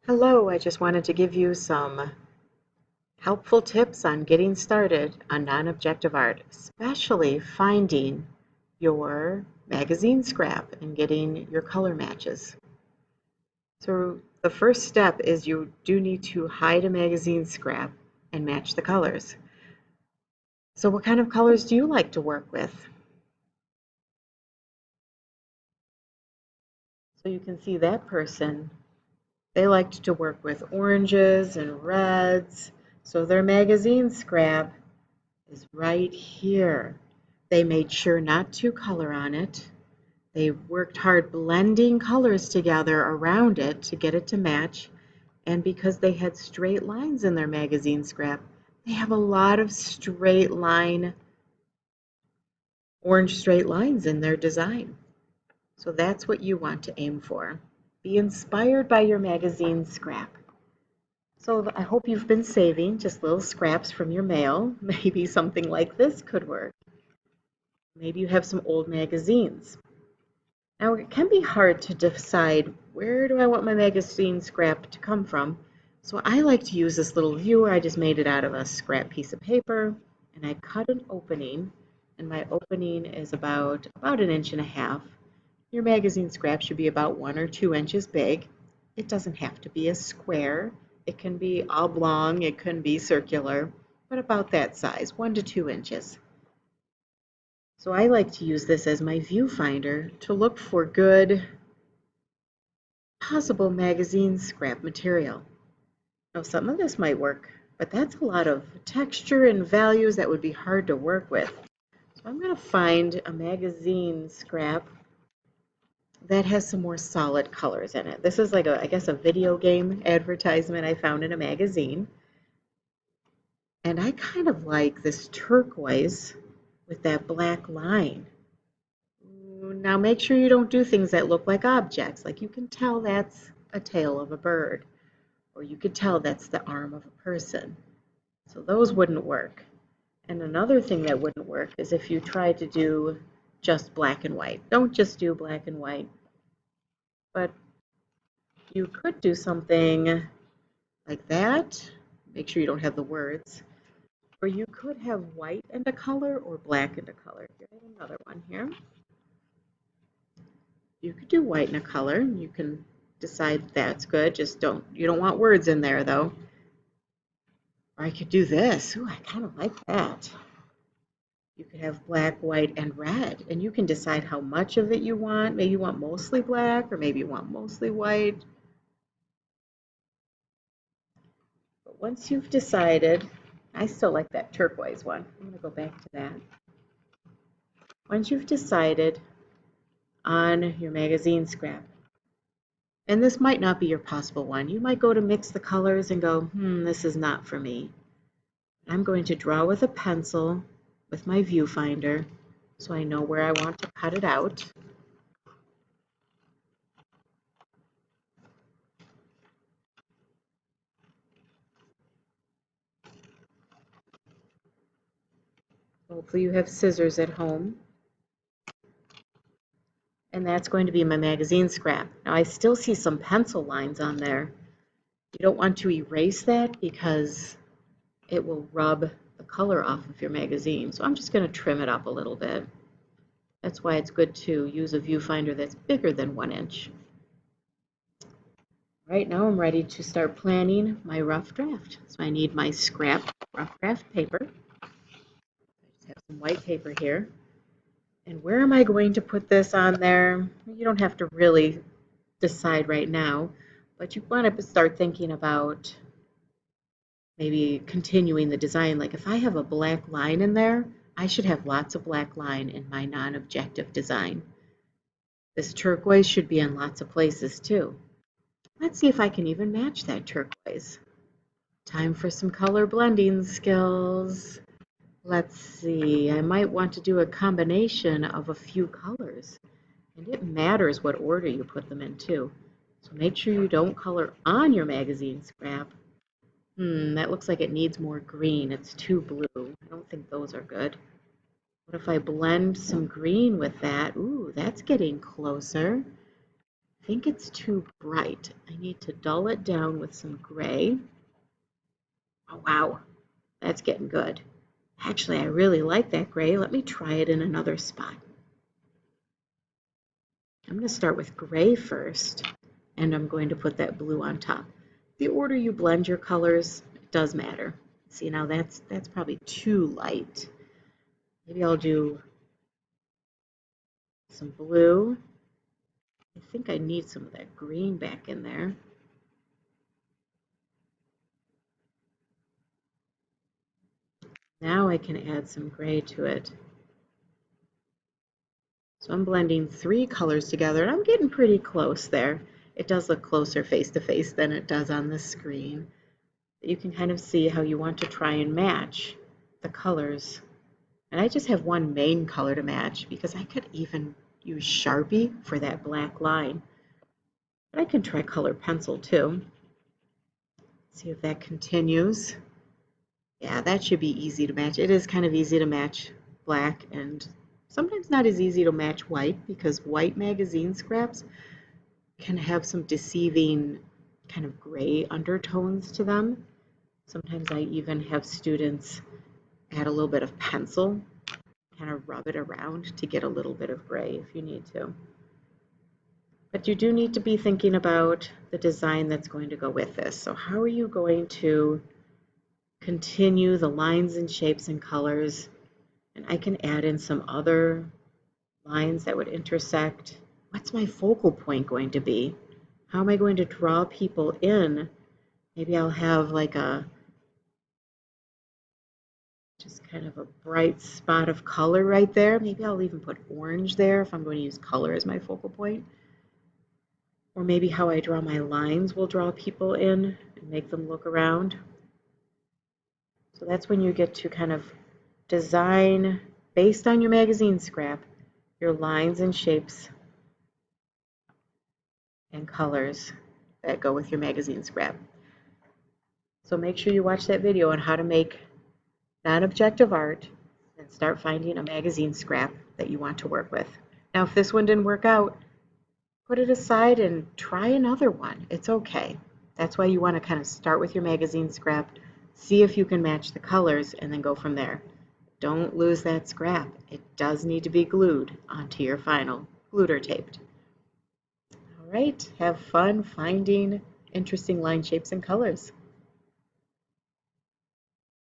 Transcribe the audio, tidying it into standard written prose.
Hello, I just wanted to give you some helpful tips on getting started on non-objective art, especially finding your magazine scrap and getting your color matches. So the first step is you do need to hide a magazine scrap and match the colors. So what kind of colors do you like to work with? So you can see that person, they liked to work with oranges and reds. So their magazine scrap is right here. They made sure not to color on it. They worked hard blending colors together around it to get it to match. And because they had straight lines in their magazine scrap, they have a lot of straight line, orange straight lines in their design. So that's what you want to aim for. Be inspired by your magazine scrap. So I hope you've been saving just little scraps from your mail. Maybe something like this could work. Maybe you have some old magazines. Now, it can be hard to decide where do I want my magazine scrap to come from. So I like to use this little viewer. I just made it out of a scrap piece of paper, and I cut an opening, and my opening is about 1.5 inches. Your magazine scrap should be about 1 or 2 inches big. It doesn't have to be a square. It can be oblong, it can be circular, but about that size, 1 to 2 inches. So I like to use this as my viewfinder to look for good possible magazine scrap material. Now some of this might work, but that's a lot of texture and values that would be hard to work with. So I'm going to find a magazine scrap that has some more solid colors in it. This is like I guess a video game advertisement I found in a magazine. And I kind of like this turquoise with that black line. Now make sure you don't do things that look like objects. Like you can tell that's a tail of a bird, or you could tell that's the arm of a person. So those wouldn't work. And another thing that wouldn't work is if you try to do just black and white. Don't just do black and white, but you could do something like that. Make sure you don't have the words. Or you could have white and a color or black and a color. Here's another one here. You could do white and a color. You can decide that's good. Just you don't want words in there though. Or I could do this. Ooh, I kind of like that. You could have black, white, and red, and you can decide how much of it you want. Maybe you want mostly black, or maybe you want mostly white. But once you've decided, I still like that turquoise one. I'm going to go back to that. Once you've decided on your magazine scrap, and this might not be your possible one. You might go to mix the colors and go, this is not for me. I'm going to draw with a pencil with my viewfinder so I know where I want to cut it out. Hopefully you have scissors at home. And that's going to be my magazine scrap. Now I still see some pencil lines on there. You don't want to erase that because it will rub the color off of your magazine. So I'm just going to trim it up a little bit. That's why it's good to use a viewfinder that's bigger than 1 inch. Right now I'm ready to start planning my rough draft. So I need my scrap rough draft paper. I just have some white paper here. And where am I going to put this on there? You don't have to really decide right now, but you want to start thinking about maybe continuing the design. Like if I have a black line in there, I should have lots of black line in my non-objective design. This turquoise should be in lots of places too. Let's see if I can even match that turquoise. Time for some color blending skills. Let's see, I might want to do a combination of a few colors. And it matters what order you put them in too. So make sure you don't color on your magazine scrap. That looks like it needs more green. It's too blue. I don't think those are good. What if I blend some green with that? Ooh, that's getting closer. think it's too bright. I need to dull it down with some gray. Oh, wow, that's getting good. Actually, I really like that gray. Let me try it in another spot. I'm going to start with gray first, and I'm going to put that blue on top. The order you blend your colors does matter. See, now that's probably too light. Maybe I'll do some blue. I think I need some of that green back in there. Now I can add some gray to it. So I'm blending 3 colors together, and I'm getting pretty close there. It does look closer face to face than it does on the screen. You can kind of see how you want to try and match the colors. And I just have one main color to match because I could even use Sharpie for that black line. But I can try color pencil too. See if that continues. Yeah, that should be easy to match. It is kind of easy to match black and sometimes not as easy to match white because white magazine scraps can have some deceiving kind of gray undertones to them. Sometimes I even have students add a little bit of pencil, kind of rub it around to get a little bit of gray if you need to. But you do need to be thinking about the design that's going to go with this. So how are you going to continue the lines and shapes and colors? And I can add in some other lines that would intersect. What's my focal point going to be? How am I going to draw people in? Maybe I'll have like just kind of a bright spot of color right there. Maybe I'll even put orange there if I'm going to use color as my focal point. Or maybe how I draw my lines will draw people in and make them look around. So that's when you get to kind of design, based on your magazine scrap, your lines and shapes and colors that go with your magazine scrap. So make sure you watch that video on how to make non-objective art and start finding a magazine scrap that you want to work with. Now, if this one didn't work out, put it aside and try another one. It's okay. That's why you want to kind of start with your magazine scrap, see if you can match the colors, and then go from there. Don't lose that scrap. It does need to be glued onto your final, glued or taped. All right, have fun finding interesting line shapes and colors.